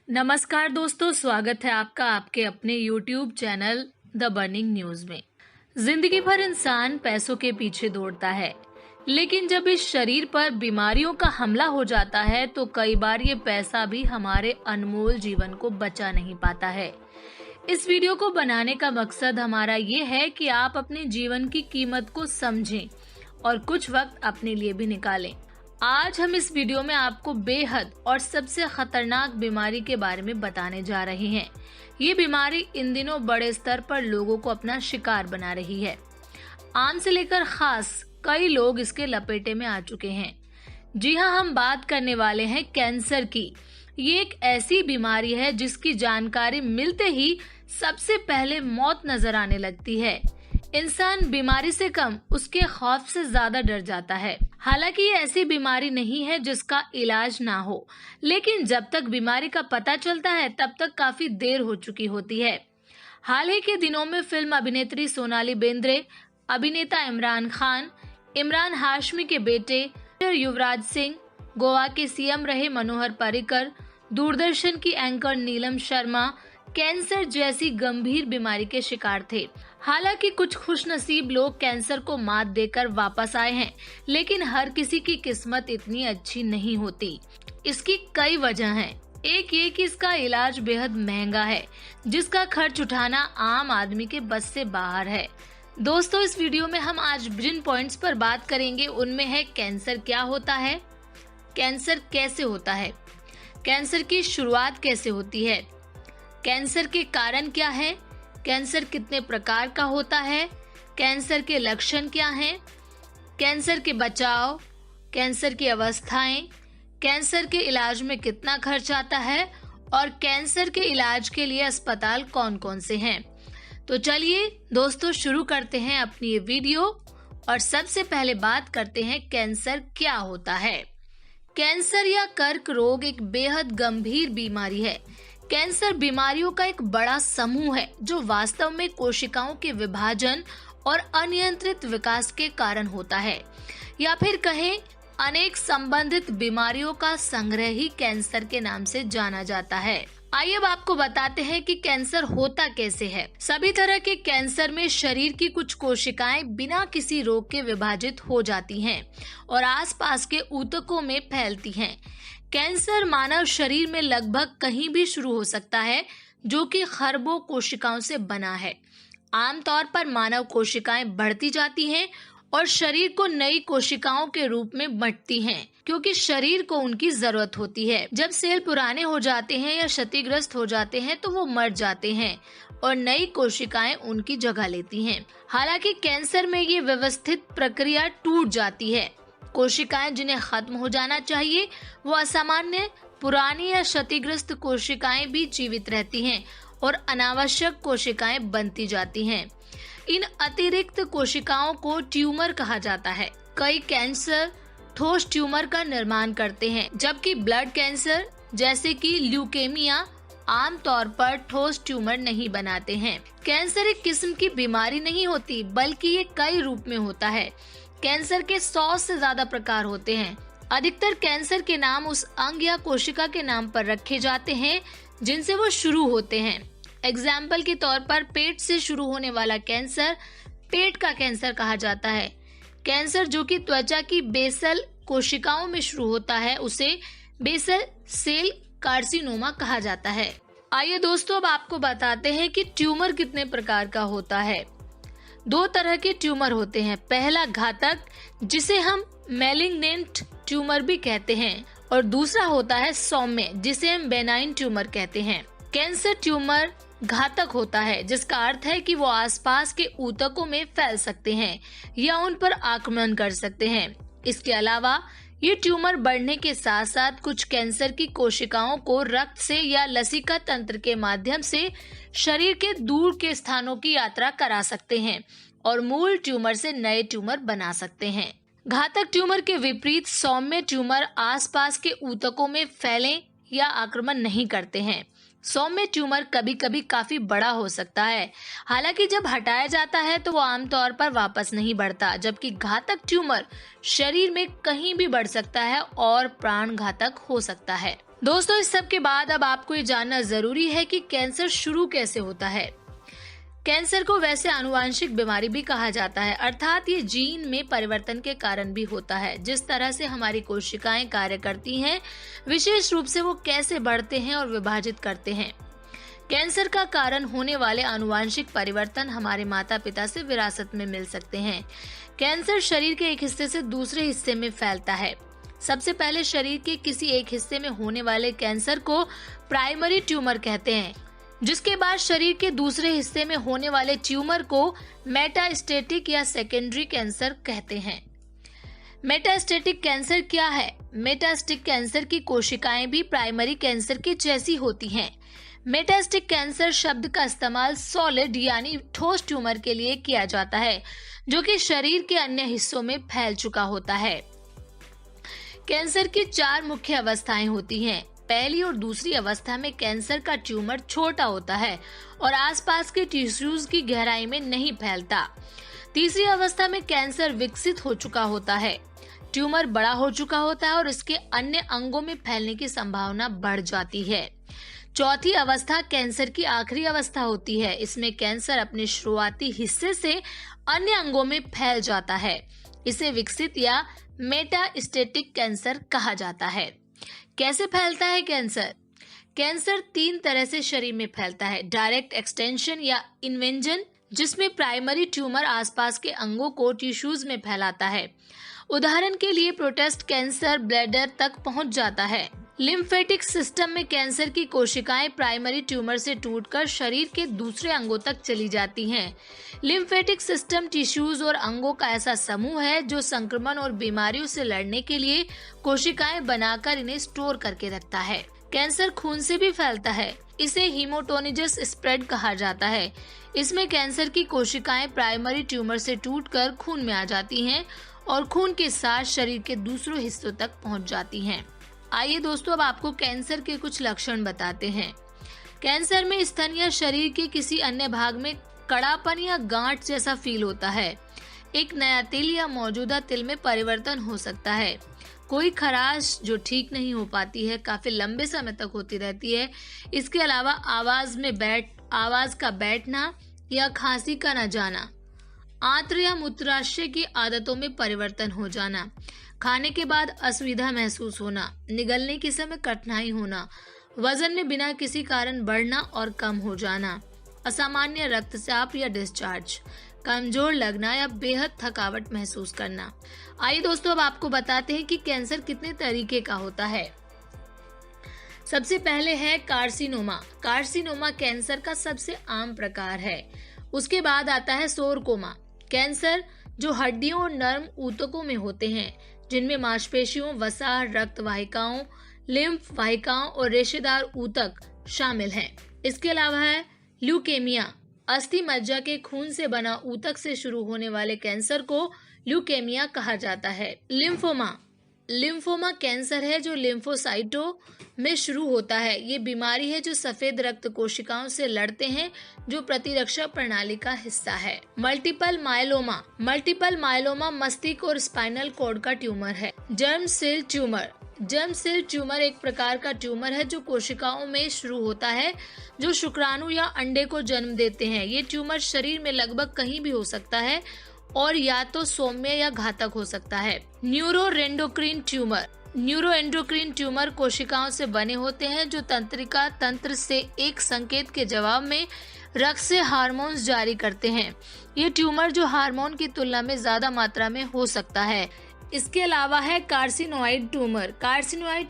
नमस्कार दोस्तों, स्वागत है आपका आपके अपने YouTube channel the burning news में। जिंदगी भर इंसान पैसों के पीछे दौड़ता है, लेकिन जब इस शरीर पर बीमारियों का हमला हो जाता है तो कई बार ये पैसा भी हमारे अनमोल जीवन को बचा नहीं पाता है। इस वीडियो को बनाने का मकसद हमारा ये है कि आप अपने जीवन की कीमत को समझें और कुछ वक्त अपने लिए भी निकालें। आज हम इस वीडियो में आपको बेहद और सबसे खतरनाक बीमारी के बारे में बताने जा रहे हैं। ये बीमारी इन दिनों बड़े स्तर पर लोगों को अपना शिकार बना रही है। आम से लेकर खास कई लोग इसके लपेटे में आ चुके हैं। जी हाँ, हम बात करने वाले हैं कैंसर की। ये एक ऐसी बीमारी है जिसकी जानकारी मिलते ही सबसे पहले मौत नजर आने लगती है। इंसान बीमारी से कम उसके खौफ से ज्यादा डर जाता है। हालांकि ये ऐसी बीमारी नहीं है जिसका इलाज ना हो, लेकिन जब तक बीमारी का पता चलता है तब तक काफी देर हो चुकी होती है। हाल ही के दिनों में फिल्म अभिनेत्री सोनाली बेंद्रे, अभिनेता इमरान खान, इमरान हाशमी के बेटे युवराज सिंह, गोवा के सीएम रहे मनोहर पर्रिकर, दूरदर्शन की एंकर नीलम शर्मा कैंसर जैसी गंभीर बीमारी के शिकार थे। हालांकि कुछ खुशनसीब लोग कैंसर को मात देकर वापस आए हैं, लेकिन हर किसी की किस्मत इतनी अच्छी नहीं होती। इसकी कई वजह हैं। एक ये कि इसका इलाज बेहद महंगा है, जिसका खर्च उठाना आम आदमी के बस से बाहर है। दोस्तों, इस वीडियो में हम आज जिन पॉइंट्स पर बात करेंगे उनमें है कैंसर क्या होता है, कैंसर कैसे होता है, कैंसर की शुरुआत कैसे होती है, कैंसर के कारण क्या है, कैंसर कितने प्रकार का होता है, कैंसर के लक्षण क्या हैं, कैंसर के बचाव, कैंसर की अवस्थाएं, कैंसर के इलाज में कितना खर्च आता है और कैंसर के इलाज के लिए अस्पताल कौन कौन से हैं। तो चलिए दोस्तों, शुरू करते हैं अपनी ये वीडियो और सबसे पहले बात करते हैं कैंसर क्या होता है। कैंसर या कर्क रोग एक बेहद गंभीर बीमारी है। कैंसर बीमारियों का एक बड़ा समूह है जो वास्तव में कोशिकाओं के विभाजन और अनियंत्रित विकास के कारण होता है, या फिर कहें अनेक संबंधित बीमारियों का संग्रह ही कैंसर के नाम से जाना जाता है। आइए अब आपको बताते हैं कि कैंसर होता कैसे है। सभी तरह के कैंसर में शरीर की कुछ कोशिकाएं बिना किसी रोग के विभाजित हो जाती हैं और आसपास के ऊतकों में फैलती हैं। कैंसर मानव शरीर में लगभग कहीं भी शुरू हो सकता है, जो कि खरबों कोशिकाओं से बना है। आमतौर पर मानव कोशिकाएं बढ़ती जाती हैं और शरीर को नई कोशिकाओं के रूप में बांटती हैं, क्योंकि शरीर को उनकी जरूरत होती है। जब सेल पुराने हो जाते हैं या क्षतिग्रस्त हो जाते हैं तो वो मर जाते हैं और नई कोशिकाएं उनकी जगह लेती हैं। हालांकि कैंसर में ये व्यवस्थित प्रक्रिया टूट जाती है। कोशिकाएं जिन्हें खत्म हो जाना चाहिए वो असामान्य, पुरानी या क्षतिग्रस्त कोशिकाएं भी जीवित रहती हैं और अनावश्यक कोशिकाएं बनती जाती हैं। इन अतिरिक्त कोशिकाओं को ट्यूमर कहा जाता है। कई कैंसर ठोस ट्यूमर का निर्माण करते हैं, जबकि ब्लड कैंसर जैसे कि ल्यूकेमिया आमतौर पर ठोस ट्यूमर नहीं बनाते हैं। कैंसर एक किस्म की बीमारी नहीं होती, बल्कि ये कई रूप में होता है। कैंसर के 100 से ज्यादा प्रकार होते हैं। अधिकतर कैंसर के नाम उस अंग या कोशिका के नाम पर रखे जाते हैं जिनसे वो शुरू होते हैं। एग्जाम्पल के तौर पर पेट से शुरू होने वाला कैंसर पेट का कैंसर कहा जाता है। कैंसर जो कि त्वचा की बेसल कोशिकाओं में शुरू होता है उसे बेसल सेल कार्सिनोमा कहा जाता है। आइए दोस्तों, अब आपको बताते हैं कि ट्यूमर कितने प्रकार का होता है। 2 तरह के ट्यूमर होते हैं। पहला घातक, जिसे हम मैलिग्नेंट ट्यूमर भी कहते हैं, और दूसरा होता है सौम्य, जिसे हम बेनाइन ट्यूमर कहते हैं। कैंसर ट्यूमर घातक होता है, जिसका अर्थ है कि वो आसपास के ऊतकों में फैल सकते हैं या उन पर आक्रमण कर सकते हैं। इसके अलावा ये ट्यूमर बढ़ने के साथ साथ कुछ कैंसर की कोशिकाओं को रक्त से या लसिका तंत्र के माध्यम से शरीर के दूर के स्थानों की यात्रा करा सकते हैं और मूल ट्यूमर से नए ट्यूमर बना सकते हैं। घातक ट्यूमर के विपरीत सौम्य ट्यूमर आसपास के ऊतकों में फैले या आक्रमण नहीं करते हैं। सौम्य ट्यूमर कभी कभी काफी बड़ा हो सकता है, हालांकि जब हटाया जाता है तो वो आमतौर पर वापस नहीं बढ़ता, जबकि घातक ट्यूमर शरीर में कहीं भी बढ़ सकता है और प्राण घातक हो सकता है। दोस्तों, इस सब के बाद अब आपको ये जानना जरूरी है कि कैंसर शुरू कैसे होता है। कैंसर को वैसे आनुवांशिक बीमारी भी कहा जाता है, अर्थात ये जीन में परिवर्तन के कारण भी होता है। जिस तरह से हमारी कोशिकाएं कार्य करती हैं, विशेष रूप से वो कैसे बढ़ते हैं और विभाजित करते हैं। कैंसर का कारण होने वाले आनुवांशिक परिवर्तन हमारे माता पिता से विरासत में मिल सकते हैं। कैंसर शरीर के एक हिस्से से दूसरे हिस्से में फैलता है। सबसे पहले शरीर के किसी एक हिस्से में होने वाले कैंसर को प्राइमरी ट्यूमर कहते हैं, जिसके बाद शरीर के दूसरे हिस्से में होने वाले ट्यूमर को मेटास्टेटिक या सेकेंडरी कैंसर कहते हैं। मेटास्टेटिक कैंसर क्या है? मेटास्टिक कैंसर की कोशिकाएं भी प्राइमरी कैंसर के जैसी होती हैं। मेटास्टिक कैंसर शब्द का इस्तेमाल सॉलिड यानी ठोस ट्यूमर के लिए किया जाता है, जो कि शरीर के अन्य हिस्सों में फैल चुका होता है। कैंसर की 4 मुख्य अवस्थाएं होती हैं। पहली और दूसरी अवस्था में कैंसर का ट्यूमर छोटा होता है और आसपास के टिश्यूज की गहराई में नहीं फैलता। तीसरी अवस्था में कैंसर विकसित हो चुका होता है, ट्यूमर बड़ा हो चुका होता है और इसके अन्य अंगों में फैलने की संभावना बढ़ जाती है। चौथी अवस्था कैंसर की आखिरी अवस्था होती है। इसमें कैंसर अपने शुरुआती हिस्से से अन्य अंगों में फैल जाता है। इसे विकसित या मेटास्टेटिक कैंसर कहा जाता है। कैसे फैलता है कैंसर? कैंसर 3 तरह से शरीर में फैलता है। डायरेक्ट एक्सटेंशन या इन्वेंजन, जिसमें प्राइमरी ट्यूमर आसपास के अंगों को टिश्यूज में फैलाता है। उदाहरण के लिए प्रोस्टेट कैंसर ब्लैडर तक पहुंच जाता है। लिम्फेटिक सिस्टम में कैंसर की कोशिकाएं प्राइमरी ट्यूमर से टूटकर शरीर के दूसरे अंगों तक चली जाती हैं। लिम्फेटिक सिस्टम टिश्यूज और अंगों का ऐसा समूह है जो संक्रमण और बीमारियों से लड़ने के लिए कोशिकाएं बनाकर इन्हें स्टोर करके रखता है। कैंसर खून से भी फैलता है। इसे हीमोटोनिजस स्प्रेड कहा जाता है। इसमें कैंसर की कोशिकाएं प्राइमरी ट्यूमर से टूटकर खून में आ जाती हैं और खून के साथ शरीर के दूसरे हिस्सों तक पहुंच जाती हैं। आइए दोस्तों, अब आपको कैंसर के कुछ लक्षण बताते हैं। कैंसर में स्तन या शरीर के किसी अन्य भाग में कड़ापन या गांठ जैसा फील होता है। एक नया तिल या मौजूदा तिल में परिवर्तन हो सकता है। कोई खराश जो ठीक नहीं हो पाती है, काफी लंबे समय तक होती रहती है। इसके अलावा आवाज का बैठना या खांसी का न जाना, आंत्र या मूत्राशय की आदतों में परिवर्तन हो जाना, खाने के बाद असुविधा महसूस होना, निगलने के समय कठिनाई होना, वजन में बिना किसी कारण बढ़ना और कम हो जाना, असामान्य रक्तचाप या डिस्चार्ज, कमजोर लगना या बेहद थकावट महसूस करना। आइए दोस्तों, अब आपको बताते हैं कि कैंसर कितने तरीके का होता है। सबसे पहले है कार्सिनोमा। कार्सिनोमा कैंसर का सबसे आम प्रकार है। उसके बाद आता है सोरकोमा, कैंसर जो हड्डियों और नर्म ऊतकों में होते हैं, जिनमें मांसपेशियों, वसा, रक्त वाहिकाओं, लिम्फ वाहिकाओं और रेशेदार ऊतक शामिल हैं। इसके अलावा है ल्यूकेमिया। अस्थि मज्जा के खून से बना ऊतक से शुरू होने वाले कैंसर को ल्यूकेमिया कहा जाता है। लिम्फोमा कैंसर है जो लिम्फोसाइटों में शुरू होता है। ये बीमारी है जो सफेद रक्त कोशिकाओं से लड़ते हैं, जो प्रतिरक्षा प्रणाली का हिस्सा है। मल्टीपल मायलोमा मस्तिष्क और स्पाइनल कॉर्ड का ट्यूमर है। जर्म सेल ट्यूमर एक प्रकार का ट्यूमर है जो कोशिकाओं में शुरू होता है, जो शुक्राणु या अंडे को जन्म देते हैं। ये ट्यूमर शरीर में लगभग कहीं भी हो सकता है और या तो सौम्य या घातक हो सकता है। न्यूरोएंडोक्राइन ट्यूमर कोशिकाओं से बने होते हैं जो तंत्रिका तंत्र से एक संकेत के जवाब में रक्त से हार्मोन्स जारी करते हैं। ये ट्यूमर जो हार्मोन की तुलना में ज्यादा मात्रा में हो सकता है। इसके अलावा है कार्सिनोइड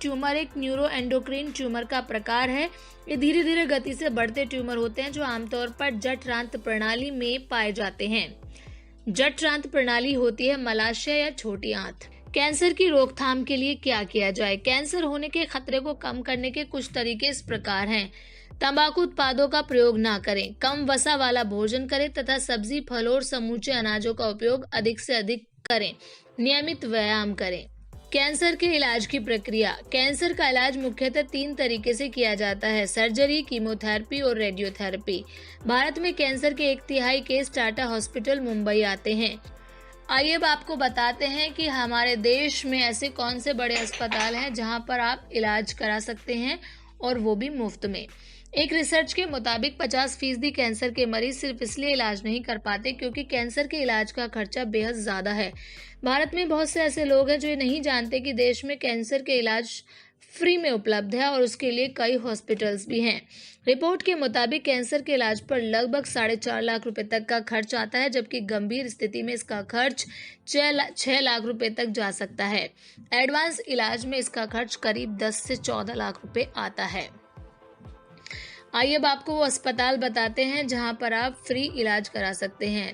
ट्यूमर एक न्यूरोएंडोक्राइन ट्यूमर का प्रकार है। ये धीरे धीरे गति से बढ़ते ट्यूमर होते हैं जो आमतौर पर जठरांत प्रणाली में पाए जाते हैं। जठरांत प्रणाली होती है मलाशय या छोटी आंत। कैंसर की रोकथाम के लिए क्या किया जाए? कैंसर होने के खतरे को कम करने के कुछ तरीके इस प्रकार हैं। तंबाकू उत्पादों का प्रयोग ना करें, कम वसा वाला भोजन करें तथा सब्जी, फलों और समूचे अनाजों का उपयोग अधिक से अधिक करें। नियमित व्यायाम करें। कैंसर के इलाज की प्रक्रिया। कैंसर का इलाज मुख्यतः 3 तरीके से किया जाता है: सर्जरी, कीमोथेरेपी और रेडियोथेरेपी। भारत में कैंसर के 1/3 केस टाटा हॉस्पिटल मुंबई आते हैं। आइए अब आपको बताते हैं कि हमारे देश में ऐसे कौन से बड़े अस्पताल हैं जहां पर आप इलाज करा सकते हैं और वो भी मुफ्त में। एक रिसर्च के मुताबिक 50% कैंसर के मरीज सिर्फ इसलिए इलाज नहीं कर पाते क्योंकि कैंसर के इलाज का खर्चा बेहद ज्यादा है। भारत में बहुत से ऐसे लोग हैं जो ये नहीं जानते कि देश में कैंसर के इलाज फ्री में उपलब्ध है और उसके लिए कई हॉस्पिटल्स भी हैं। रिपोर्ट के मुताबिक कैंसर के इलाज पर लगभग 4.5 लाख रुपए तक का खर्च आता है, जबकि गंभीर स्थिति में इसका खर्च 6 लाख रुपए तक जा सकता है। एडवांस इलाज में इसका खर्च करीब 10 से 14 लाख रुपए आता है। आइए अब आपको वो अस्पताल बताते हैं जहां पर आप फ्री इलाज करा सकते हैं।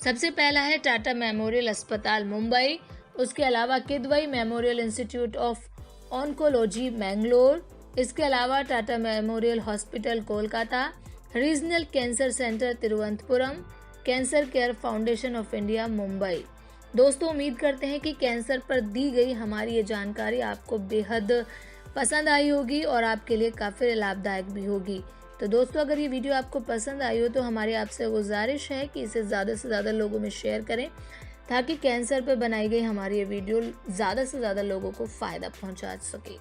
सबसे पहला है टाटा मेमोरियल अस्पताल मुंबई, उसके अलावा Kidwai memorial institute of oncology Mangalore, इसके अलावा Tata memorial hospital Kolkata, regional cancer centre Thiruvananthapuram, cancer care foundation of India Mumbai. दोस्तों, उम्मीद करते हैं कि कैंसर पर दी गई हमारी ये जानकारी आपको बेहद पसंद आई होगी और आपके लिए काफ़ी लाभदायक भी होगी। तो दोस्तों, अगर ये वीडियो आपको पसंद आई हो तो हमारी आपसे गुजारिश है कि इसे ज़्यादा से ज़्यादा लोगों में शेयर करें ताकि कैंसर पर बनाई गई हमारी ये वीडियो ज़्यादा से ज़्यादा लोगों को फ़ायदा पहुंचा सके।